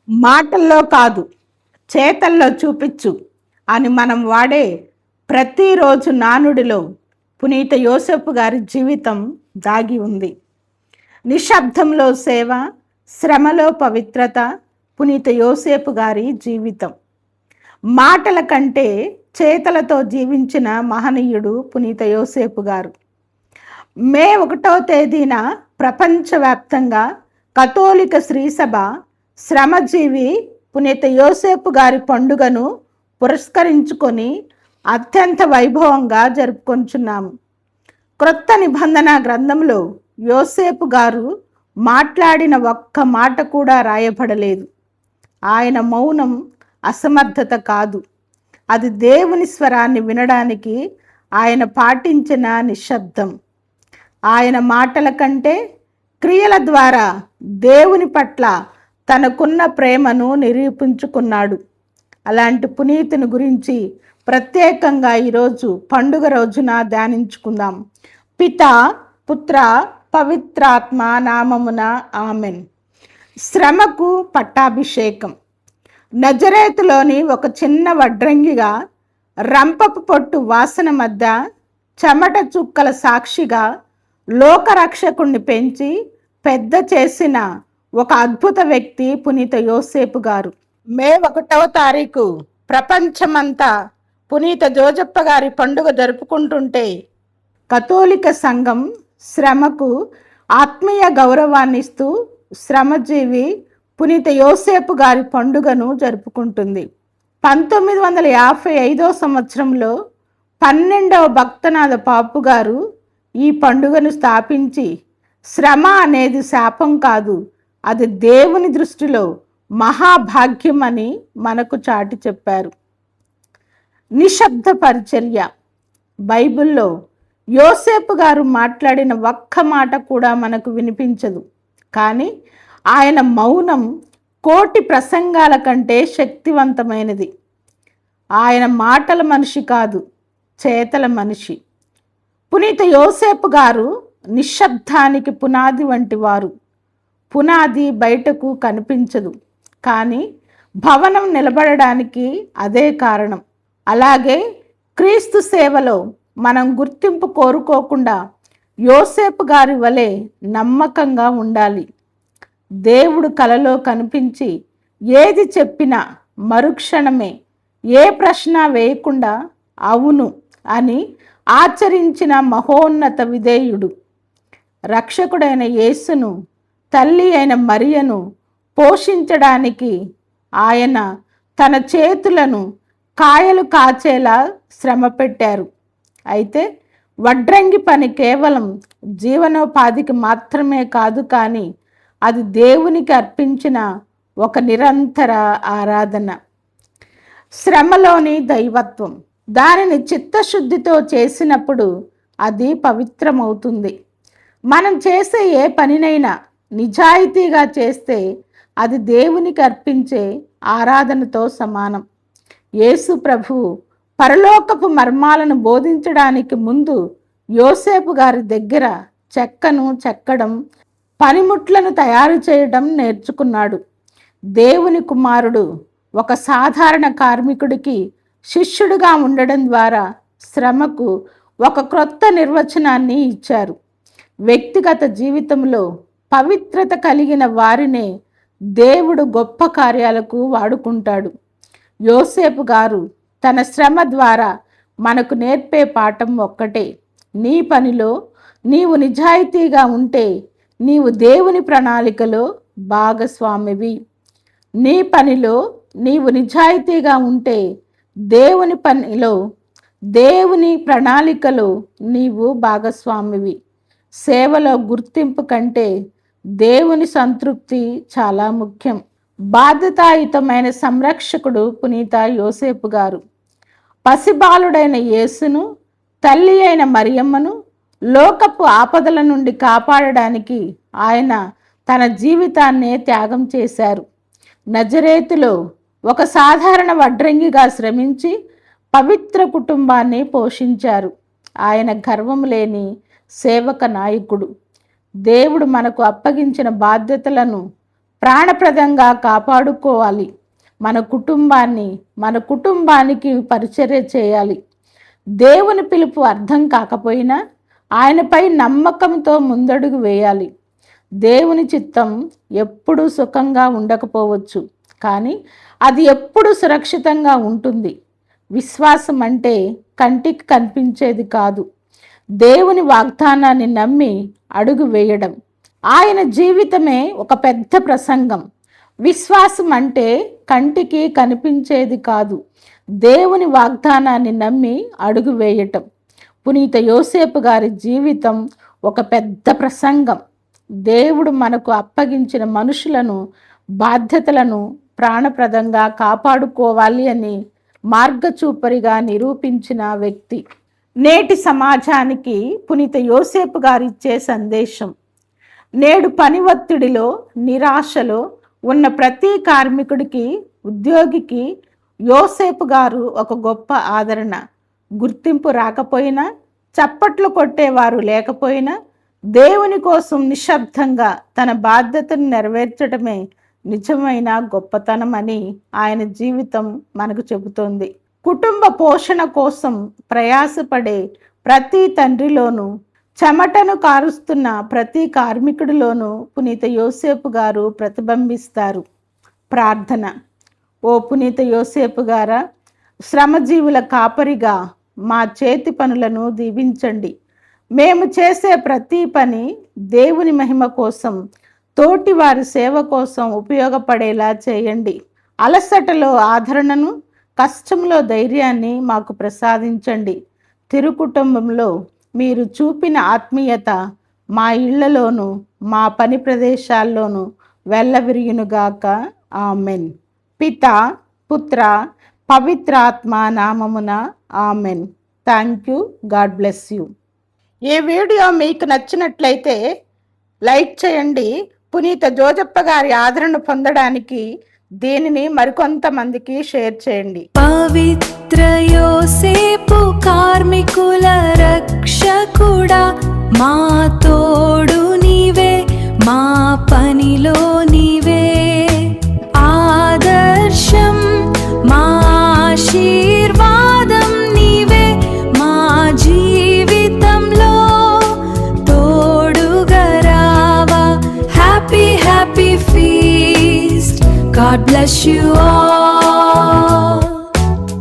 మాటల్లో కాదు, చేతల్లో చూపించు అని మనం వాడే ప్రతిరోజు నానుడిలో పునీత యోసేపు గారి జీవితం దాగి ఉంది. నిశ్శబ్దంలో సేవ, శ్రమలో పవిత్రత పునీత యోసేపు గారి జీవితం. మాటల కంటే చేతలతో జీవించిన మహనీయుడు పునీత యోసేపు గారు. మే 1వ తేదీన ప్రపంచవ్యాప్తంగా కథోలిక శ్రీసభ శ్రమజీవి పునీత యోసేపు గారి పండుగను పురస్కరించుకొని అత్యంత వైభవంగా జరుపుకొంచున్నాము. క్రొత్త నిబంధన గ్రంథంలో యోసేపు గారు మాట్లాడిన ఒక్క మాట కూడా రాయబడలేదు. ఆయన మౌనం అసమర్థత కాదు, అది దేవుని స్వరాన్ని వినడానికి ఆయన పాటించిన నిశ్శబ్దం. ఆయన మాటల కంటే క్రియల ద్వారా దేవుని పట్ల తనకున్న ప్రేమను నిరూపించుకున్నాడు. అలాంటి పునీతుని గురించి ప్రత్యేకంగా ఈరోజు పండుగ రోజున ధ్యానించుకుందాం. పితా, పుత్ర, పవిత్రాత్మ నామమున ఆమెన్. శ్రమకు పట్టాభిషేకం. నజరేతులోని ఒక చిన్న వడ్రంగిగా, రంపపు పొట్టు వాసన మధ్య చెమట చుక్కల సాక్షిగా లోకరక్షకుణ్ణి పెంచి పెద్ద చేసిన ఒక అద్భుత వ్యక్తి పునీత యోసేపు గారు. మే 1వ తారీఖు ప్రపంచమంతా పునీత జోజప్ప గారి పండుగ జరుపుకుంటుంటే కథోలిక సంఘం శ్రమకు ఆత్మీయ గౌరవాన్ని ఇస్తూ శ్రమజీవి పునీత యోసేపు గారి పండుగను జరుపుకుంటుంది. 1955 సంవత్సరంలో 12వ భక్తనాథ పాపు గారు ఈ పండుగను స్థాపించి శ్రమ అనేది శాపం కాదు, అది దేవుని దృష్టిలో మహాభాగ్యం అని మనకు చాటి చెప్పారు. నిశ్శబ్ద పరిచర్య. బైబిల్లో యోసేపు గారు మాట్లాడిన ఒక్క మాట కూడా మనకు వినిపించదు, కానీ ఆయన మౌనం కోటి ప్రసంగాల కంటే శక్తివంతమైనది. ఆయన మాటల మనిషి కాదు, చేతల మనిషి. పునీత యోసేపు గారు నిశ్శబ్దానికి పునాది వంటి వారు. పునాది బయటకు కనిపించదు, కానీ భవనం నిలబడడానికి అదే కారణం. అలాగే క్రీస్తు సేవలో మనం గుర్తింపు కోరుకోకుండా యోసేపు గారి వలె నమ్మకంగా ఉండాలి. దేవుడు కలలో కనిపించి ఏది చెప్పినా మరుక్షణమే ఏ ప్రశ్న వేయకుండా అవును అని ఆచరించిన మహోన్నత విధేయుడు. రక్షకుడైన యేసును, తల్లి అయిన మరియను పోషించడానికి ఆయన తన చేతులను కాయలు కాచేలా శ్రమ పెట్టారు. అయితే వడ్రంగి పని కేవలం జీవనోపాధికి మాత్రమే కాదు, కానీ అది దేవునికి అర్పించిన ఒక నిరంతర ఆరాధన. శ్రమలోని దైవత్వం. దానిని చిత్తశుద్ధితో చేసినప్పుడు అది పవిత్రమవుతుంది. మనం చేసే ఏ పనినైనా నిజాయితీగా చేస్తే అది దేవునికి అర్పించే ఆరాధనతో సమానం. యేసు ప్రభువు పరలోకపు మర్మాలను బోధించడానికి ముందు యోసేపు గారి దగ్గర చెక్కను చెక్కడం, పనిముట్లను తయారు చేయడం నేర్చుకున్నాడు. దేవుని కుమారుడు ఒక సాధారణ కార్మికుడికి శిష్యుడిగా ఉండడం ద్వారా శ్రమకు ఒక క్రొత్త నిర్వచనాన్ని ఇచ్చారు. వ్యక్తిగత జీవితంలో పవిత్రత కలిగిన వారినే దేవుడు గొప్ప కార్యాలకు వాడుకుంటాడు. యోసేపు గారు తన శ్రమ ద్వారా మనకు నేర్పే పాఠం ఒక్కటే: నీ పనిలో నీవు నిజాయితీగా ఉంటే నీవు దేవుని ప్రణాళికలో భాగస్వామివి. నీ పనిలో నీవు నిజాయితీగా ఉంటే దేవుని పనిలో, దేవుని ప్రణాళికలో నీవు భాగస్వామివి. సేవలో గుర్తింపు కంటే దేవుని సంతృప్తి చాలా ముఖ్యం. బాధ్యతాయుతమైన సంరక్షకుడు పునీత యోసేపు గారు. పసిబాలుడైన యేసును, తల్లి అయిన మరియమ్మను లోకపు ఆపదల నుండి కాపాడడానికి ఆయన తన జీవితాన్నే త్యాగం చేశారు. నజరేతులో ఒక సాధారణ వడ్రంగిగా శ్రమించి పవిత్ర కుటుంబాన్ని పోషించారు. ఆయన గర్వం లేని సేవక నాయకుడు. దేవుడు మనకు అప్పగించిన బాధ్యతలను ప్రాణప్రదంగా కాపాడుకోవాలి. మన కుటుంబానికి పరిచర్య చేయాలి. దేవుని పిలుపు అర్థం కాకపోయినా ఆయనపై నమ్మకంతో ముందడుగు వేయాలి. దేవుని చిత్తం ఎప్పుడూ సుఖంగా ఉండకపోవచ్చు, కానీ అది ఎప్పుడు సురక్షితంగా ఉంటుంది. విశ్వాసం అంటే కంటికి కనిపించేది కాదు, దేవుని వాగ్దానాన్ని నమ్మి అడుగు వేయడం. ఆయన జీవితమే ఒక పెద్ద ప్రసంగం. విశ్వాసం అంటే కంటికి కనిపించేది కాదు, దేవుని వాగ్దానాన్ని నమ్మి అడుగు వేయటం. పునీత యోసేపు గారి జీవితం ఒక పెద్ద ప్రసంగం. దేవుడు మనకు అప్పగించిన మనుషులను, బాధ్యతలను ప్రాణప్రదంగా కాపాడుకోవాలి అని మార్గచూపరిగా నిరూపించిన వ్యక్తి. నేటి సమాజానికి పునీత యోసేపు గారు ఇచ్చే సందేశం: నేడు పని ఒత్తిడిలో, నిరాశలో ఉన్న ప్రతి కార్మికుడికి, ఉద్యోగికి యోసేపు గారు ఒక గొప్ప ఆదరణ. గుర్తింపు రాకపోయినా, చప్పట్లు కొట్టేవారు లేకపోయినా, దేవుని కోసం నిశ్శబ్దంగా తన బాధ్యతను నెరవేర్చడమే నిజమైన గొప్పతనం అని ఆయన జీవితం మనకు చెబుతోంది. కుటుంబ పోషణ కోసం ప్రయాసపడే ప్రతి తండ్రిలోనూ, చెమటను కారుస్తున్న ప్రతి కార్మికుడిలోనూ పునీత యోసేపు గారు ప్రతిబింబిస్తారు. ప్రార్థన. ఓ పునీత యోసేపు గారా, శ్రమజీవుల కాపరిగా మా చేతి పనులను దీవించండి. మేము చేసే ప్రతి పని దేవుని మహిమ కోసం, తోటి వారి సేవ కోసం ఉపయోగపడేలా చేయండి. అలసటలో ఆదరణను, కష్టంలో ధైర్యాన్ని మాకు ప్రసాదించండి. తిరుకుటుంబంలో మీరు చూపిన ఆత్మీయత మా ఇళ్లలోనూ, మా పని ప్రదేశాల్లోనూ వెళ్ళవిరియునుగాక. ఆమెన్. పిత, పుత్ర, పవిత్రాత్మ నామమున amen. Thank you. God bless you. ఈ వీడియో మీకు నచ్చినట్లయితే లైక్ చేయండి. పునీత జోజప్ప గారి ఆదరణ పొందడానికి దీనిని మరికొంతమందికి షేర్ చేయండి. పవిత్ర యోసేపు కార్మికుల రక్షకుడా, మా తోడు నీవే, మా పనిలో నీవే ఆదర్శం, మా ఆశీర్వాదం నీవే, మా జీవితంలో తోడుగా రావా. Happy happy feast. God bless you all.